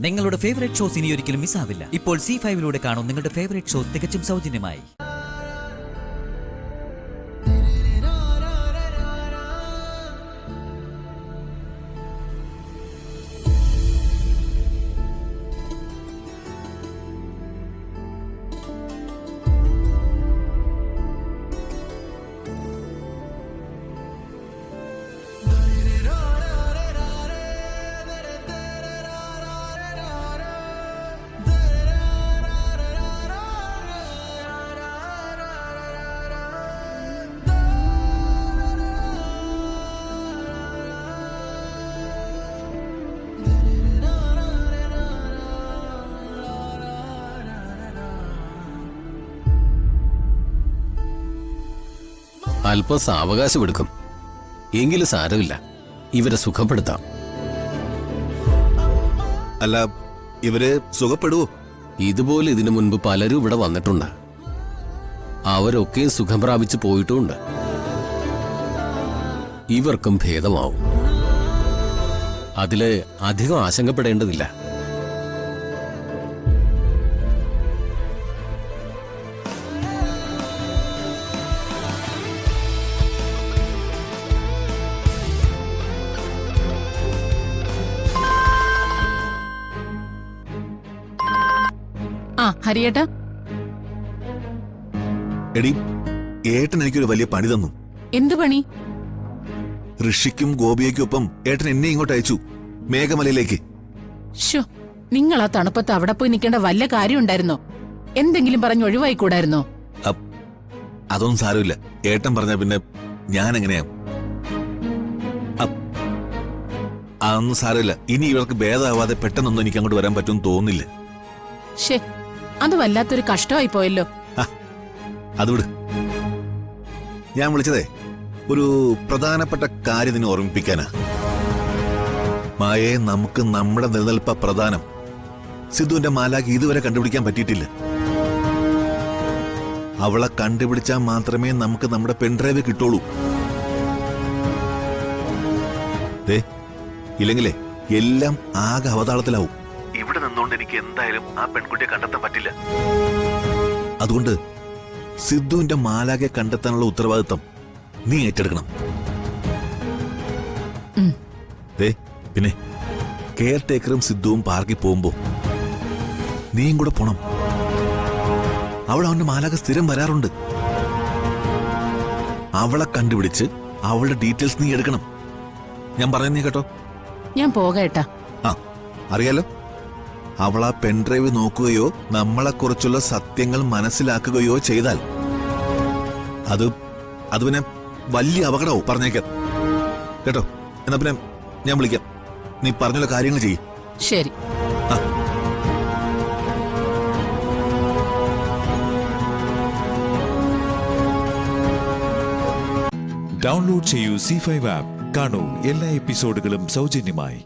നിങ്ങളുടെ favourite shows ഇനി ഒരിക്കലും മിസ്സാവില്ല. ഇപ്പോൾ C5 കാണും നിങ്ങളുടെ ഫേവറേറ്റ് ഷോസ് തികച്ചും സൗജന്യമായി. അല്പം സാവകാശമെടുക്കും. എങ്കിലും സാരമില്ല, ഇവരെ സുഖപ്പെടുത്താം. അല്ല, ഇവര് സുഖപ്പെടുവോ? ഇതുപോലെ ഇതിനു മുൻപ് പലരും ഇവിടെ വന്നിട്ടുണ്ട്. അവരൊക്കെ സുഖം പ്രാപിച്ചു പോയിട്ടുമുണ്ട്. ഇവർക്കും ഭേദമാവും. അതില് അധികം ആശങ്കപ്പെടേണ്ടതില്ല. ഹരിയേട്ടാ, എടി, ഏട്ടൻ എനിക്കൊരു വലിയ പണി തന്നു. എന്ത് പണി? ഋഷിക്കും ഗോപിയയ്ക്കൊപ്പം ഏട്ടൻ എന്നെ ഇങ്ങോട്ട് അയച്ചു, മേഘമലയിലേക്ക്. ഷോ, നിങ്ങൾ ആ തണുപ്പത്ത് അവിടെ പോയി നിൽക്കേണ്ട വല്ല കാര്യം ഉണ്ടായിരുന്നോ? എന്തെങ്കിലും പറഞ്ഞ് ഒഴിവായിക്കൂടായിരുന്നോ? അതൊന്നും സാരമില്ല. ഏട്ടൻ പറഞ്ഞ പിന്നെ ഞാൻ എങ്ങനെയാ? അതൊന്നും സാരമില്ല. ഇനി ഇവർക്ക് ഭേദമാവാതെ പെട്ടെന്നൊന്നും എനിക്ക് അങ്ങോട്ട് വരാൻ പറ്റുമെന്ന് തോന്നുന്നില്ല. ഷേ, അത് വല്ലാത്തൊരു കഷ്ടമായി പോയല്ലോ. അത് വിട്. ഞാൻ വിളിച്ചതേ ഒരു പ്രധാനപ്പെട്ട കാര്യം നിന്നെ ഓർമ്മിപ്പിക്കാനാ. മായേ, നമുക്ക് നമ്മുടെ നിലനിൽപ്പ പ്രധാനം. സിദ്ധുവിന്റെ മാലാഖി ഇതുവരെ കണ്ടുപിടിക്കാൻ പറ്റിയിട്ടില്ല. അവളെ കണ്ടുപിടിച്ചാൽ മാത്രമേ നമുക്ക് നമ്മുടെ പെൺഡ്രൈവ് കിട്ടുള്ളൂ. ഇല്ലെങ്കിലേ എല്ലാം ആകെ അവതാളത്തിലാവും. ഇവിടെ നിന്നുകൊണ്ട് എനിക്ക് എന്തായാലും ആ പെൺകുട്ടിയെ കണ്ടെത്താൻ പറ്റില്ല. അതുകൊണ്ട് സിദ്ധുവിന്റെ മാലാഖയെ കണ്ടെത്താനുള്ള ഉത്തരവാദിത്തം നീ ഏറ്റെടുക്കണം. പിന്നെ കെയർ ടേക്കറും സിദ്ധുവും പാർക്കിൽ പോകുമ്പോ നീയും കൂടെ പോണം. അവൾ അവന്റെ മാലാഖ സ്ഥിരം വരാറുണ്ട്. അവളെ കണ്ടുപിടിച്ച് അവളുടെ ഡീറ്റെയിൽസ് നീ എടുക്കണം. ഞാൻ പറയുന്നേ കേട്ടോ? ഞാൻ പോകേട്ടാ. അറിയാലോ, അവൾ ആ പെൻഡ്രൈവ് നോക്കുകയോ നമ്മളെക്കുറിച്ചുള്ള സത്യങ്ങൾ മനസ്സിലാക്കുകയോ ചെയ്താൽ അത് പിന്നെ വലിയ അപകടവും. പറഞ്ഞേക്കാം കേട്ടോ? എന്നാ പിന്നെ ഞാൻ വിളിക്കാം. നീ പറഞ്ഞുള്ള കാര്യങ്ങൾ ചെയ്യും. ശരി. ഡൗൺലോഡ് ചെയ്യൂ C5 ആപ്പ്. കാണൂ എല്ലാ എപ്പിസോഡുകളും സൗജന്യമായി.